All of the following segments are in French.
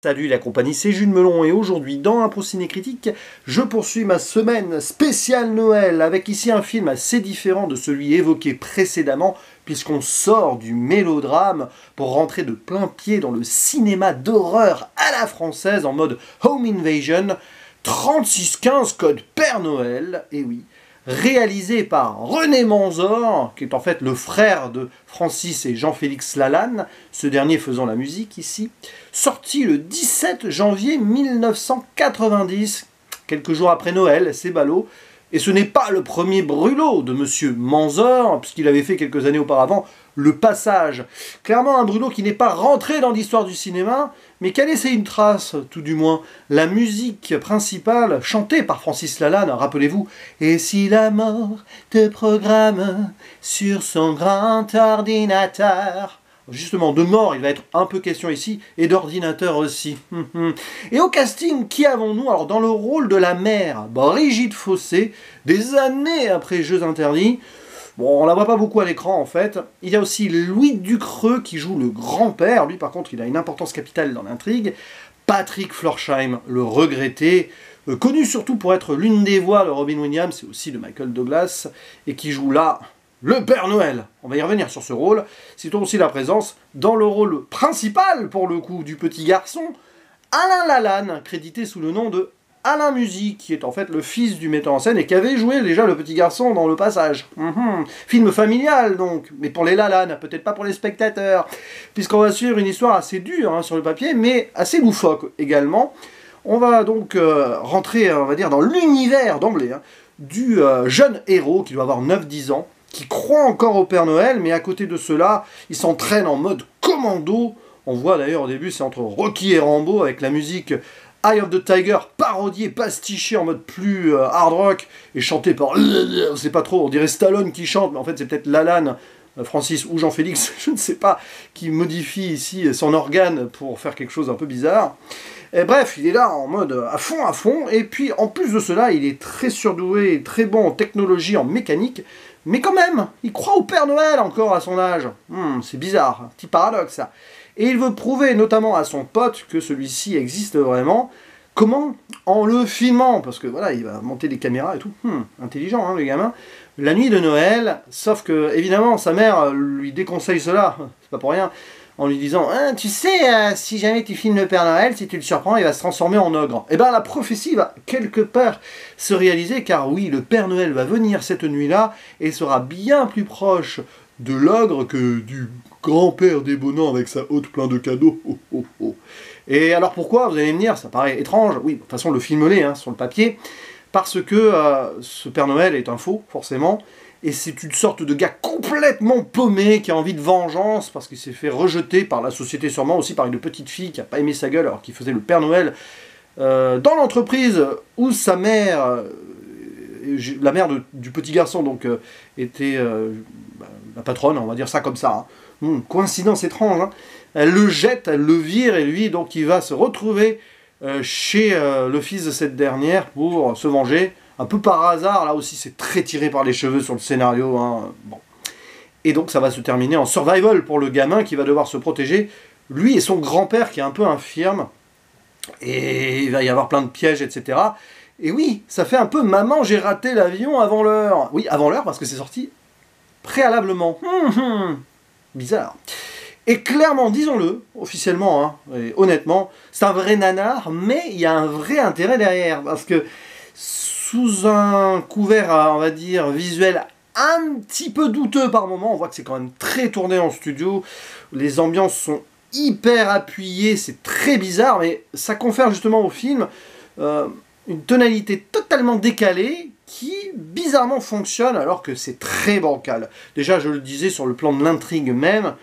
Salut la compagnie, c'est Jules Melon et aujourd'hui dans Impro Ciné Critique, je poursuis ma semaine spéciale Noël avec ici un film assez différent de celui évoqué précédemment puisqu'on sort du mélodrame pour rentrer de plein pied dans le cinéma d'horreur à la française en mode Home Invasion, 3615 Code Père Noël, et oui, réalisé par René Manzor, qui est en fait le frère de Francis et Jean-Félix Lalanne, ce dernier faisant la musique ici, sorti le 17 janvier 1990, quelques jours après Noël, c'est ballot, et ce n'est pas le premier brûlot de Monsieur Manzor, puisqu'il avait fait quelques années auparavant Le Passage. Clairement un brûlot qui n'est pas rentré dans l'histoire du cinéma, mais qui a laissé une trace, tout du moins. La musique principale, chantée par Francis Lalanne, rappelez-vous, « Et si la mort te programme sur son grand ordinateur ?» Justement, de mort, il va être un peu question ici, et d'ordinateur aussi. Et au casting, qui avons-nous? Alors, dans le rôle de la mère, Brigitte Fossé, des années après Jeux Interdits. Bon, on la voit pas beaucoup à l'écran, en fait. Il y a aussi Louis Ducreux, qui joue le grand-père. Lui, par contre, il a une importance capitale dans l'intrigue. Patrick Florsheim, le regretté, connu surtout pour être l'une des voix de Robin Williams, et aussi de Michael Douglas, et qui joue là le Père Noël. On va y revenir sur ce rôle. Citons aussi la présence, dans le rôle principal, pour le coup, du petit garçon, Alain Lalanne, crédité sous le nom de Alain Musy, qui est en fait le fils du metteur en scène et qui avait joué déjà le petit garçon dans Le Passage. Film familial donc, mais pour les Lalanne, peut-être pas pour les spectateurs, puisqu'on va suivre une histoire assez dure sur le papier, mais assez loufoque également. On va donc rentrer, on va dire, dans l'univers d'emblée du jeune héros qui doit avoir 9-10 ans, qui croit encore au Père Noël, mais à côté de cela, il s'entraîne en mode commando. On voit d'ailleurs au début, c'est entre Rocky et Rambo, avec la musique Eye of the Tiger, parodiée, pastichée en mode plus hard rock, et chantée par, on sait pas trop, on dirait Stallone qui chante, mais en fait c'est peut-être Lalanne, Francis ou Jean-Félix, je ne sais pas, qui modifie ici son organe pour faire quelque chose d'un peu bizarre. Et bref, il est là en mode à fond, et puis en plus de cela, il est très surdoué, très bon en technologie, en mécanique, mais quand même, il croit au Père Noël encore à son âge. C'est bizarre, un petit paradoxe ça. Et il veut prouver notamment à son pote que celui-ci existe vraiment. Comment? En le filmant, parce que voilà, il va monter des caméras et tout. Intelligent, le gamin. La nuit de Noël, sauf que, évidemment, sa mère lui déconseille cela, c'est pas pour rien, en lui disant « Tu sais, si jamais tu filmes le Père Noël, si tu le surprends, il va se transformer en ogre. » Et bien la prophétie va quelque part se réaliser, car oui, le Père Noël va venir cette nuit-là, et sera bien plus proche de l'ogre que du grand-père débonant avec sa hotte plein de cadeaux. Et alors pourquoi? Vous allez me dire, ça paraît étrange. Oui, de toute façon, le film l'est, sur le papier, parce que ce Père Noël est un faux, forcément, et c'est une sorte de gars complètement paumé qui a envie de vengeance parce qu'il s'est fait rejeter par la société, sûrement aussi par une petite fille qui n'a pas aimé sa gueule alors qu'il faisait le Père Noël dans l'entreprise où sa mère, la mère du petit garçon donc était la patronne, on va dire ça comme ça. Coïncidence étrange. Elle le jette, elle le vire et lui donc il va se retrouver chez le fils de cette dernière pour se venger. Un peu par hasard, là aussi c'est très tiré par les cheveux sur le scénario. Bon. Et donc ça va se terminer en survival pour le gamin qui va devoir se protéger, lui et son grand-père qui est un peu infirme. Et il va y avoir plein de pièges, etc. Et oui, ça fait un peu « Maman, j'ai raté l'avion avant l'heure ». Oui, avant l'heure parce que c'est sorti préalablement. Bizarre. Et clairement, disons-le, officiellement, et honnêtement, c'est un vrai nanar, mais il y a un vrai intérêt derrière. Parce que sous un couvert, on va dire, visuel un petit peu douteux par moment, on voit que c'est quand même très tourné en studio, les ambiances sont hyper appuyées, c'est très bizarre, mais ça confère justement au film une tonalité totalement décalée qui bizarrement fonctionne alors que c'est très bancal. Déjà, je le disais, sur le plan de l'intrigue même,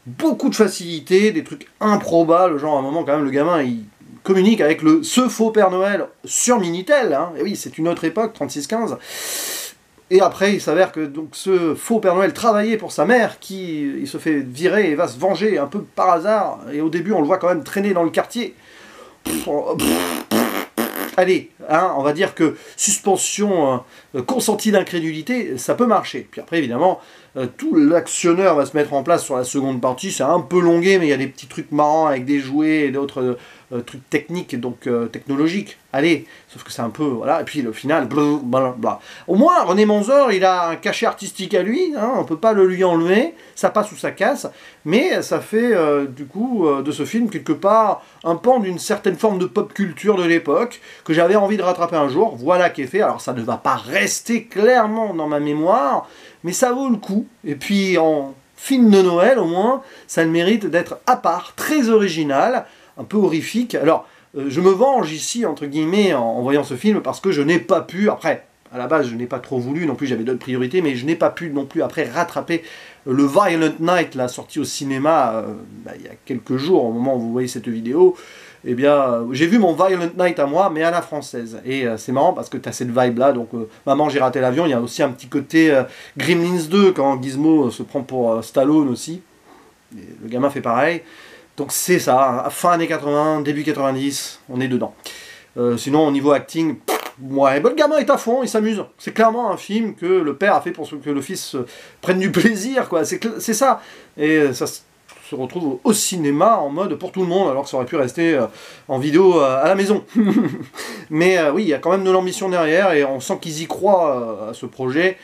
beaucoup de facilité, des trucs improbables, genre à un moment quand même le gamin il communique avec ce faux Père Noël sur Minitel, et oui c'est une autre époque, 3615, et après il s'avère que donc ce faux Père Noël travaillait pour sa mère qui il se fait virer et va se venger un peu par hasard, et au début on le voit quand même traîner dans le quartier. Allez, hein, on va dire que suspension consentie d'incrédulité, ça peut marcher. Puis après, évidemment, tout l'actionneur va se mettre en place sur la seconde partie. C'est un peu longué, mais il y a des petits trucs marrants avec des jouets et d'autres trucs techniques, donc technologiques. Allez, sauf que c'est un peu, voilà. Et puis le final, blablabla. Au moins, René Manzor, il a un cachet artistique à lui, hein, on peut pas le lui enlever, ça passe ou ça casse, mais ça fait, du coup, de ce film, quelque part, un pan d'une certaine forme de pop culture de l'époque, que j'avais envie de rattraper un jour. Voilà qui est fait. Alors ça ne va pas rester clairement dans ma mémoire, mais ça vaut le coup. Et puis en film de Noël, au moins, ça a le mérite d'être à part, très original, un peu horrifique. Alors, je me venge ici, entre guillemets, en voyant ce film, parce que je n'ai pas pu, après, à la base, je n'ai pas trop voulu, non plus, j'avais d'autres priorités, mais je n'ai pas pu non plus, après, rattraper le Violent Night, là, sorti au cinéma, il y a quelques jours, au moment où vous voyez cette vidéo. Eh bien, j'ai vu mon Violent Night à moi, mais à la française. Et c'est marrant parce que tu as cette vibe-là, donc Maman, j'ai raté l'avion. Il y a aussi un petit côté Gremlins 2, quand Gizmo se prend pour Stallone aussi. Et le gamin fait pareil. Donc c'est ça, hein, fin années 80, début 90, on est dedans. Sinon, au niveau acting, ouais, le gamin est à fond, il s'amuse. C'est clairement un film que le père a fait pour que le fils prenne du plaisir, quoi. C'est ça. Et ça se retrouve au cinéma en mode pour tout le monde, alors que ça aurait pu rester en vidéo à la maison. Mais oui, il y a quand même de l'ambition derrière, et on sent qu'ils y croient à ce projet.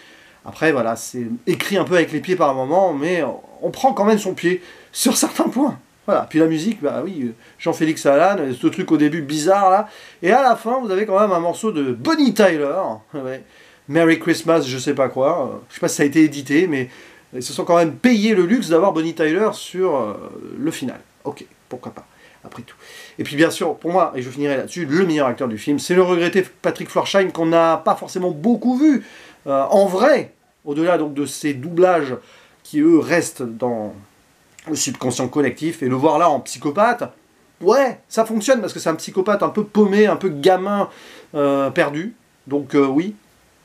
Après, voilà, c'est écrit un peu avec les pieds par moment, mais on prend quand même son pied sur certains points. Voilà, puis la musique, bah oui, Jean-Félix Alan, ce truc au début bizarre là, et à la fin vous avez quand même un morceau de Bonnie Tyler, ouais. Merry Christmas, je sais pas quoi, je sais pas si ça a été édité, mais ils se sont quand même payé le luxe d'avoir Bonnie Tyler sur le final. Ok, pourquoi pas, après tout. Et puis bien sûr, pour moi, et je finirai là-dessus, le meilleur acteur du film, c'est le regretté Patrick Florsheim, qu'on n'a pas forcément beaucoup vu en vrai, au-delà donc de ces doublages qui eux restent dans le subconscient collectif, et le voir là en psychopathe, ouais, ça fonctionne parce que c'est un psychopathe un peu paumé, un peu gamin perdu, donc oui,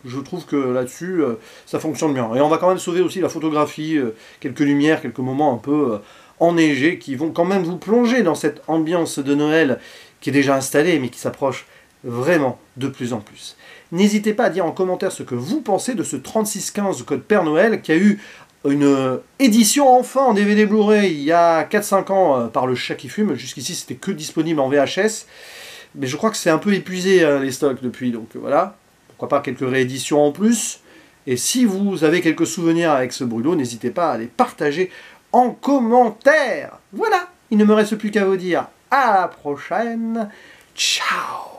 je trouve que là-dessus ça fonctionne bien. Et on va quand même sauver aussi la photographie, quelques lumières, quelques moments un peu enneigés qui vont quand même vous plonger dans cette ambiance de Noël qui est déjà installée mais qui s'approche vraiment de plus en plus. N'hésitez pas à dire en commentaire ce que vous pensez de ce 3615 code Père Noël qui a eu une édition enfin en DVD Blu-ray il y a 4-5 ans par le Chat qui fume. Jusqu'ici c'était que disponible en VHS, mais je crois que c'est un peu épuisé les stocks depuis, donc voilà, pourquoi pas quelques rééditions en plus. Et si vous avez quelques souvenirs avec ce brûlot, n'hésitez pas à les partager en commentaire. Voilà, il ne me reste plus qu'à vous dire à la prochaine, ciao.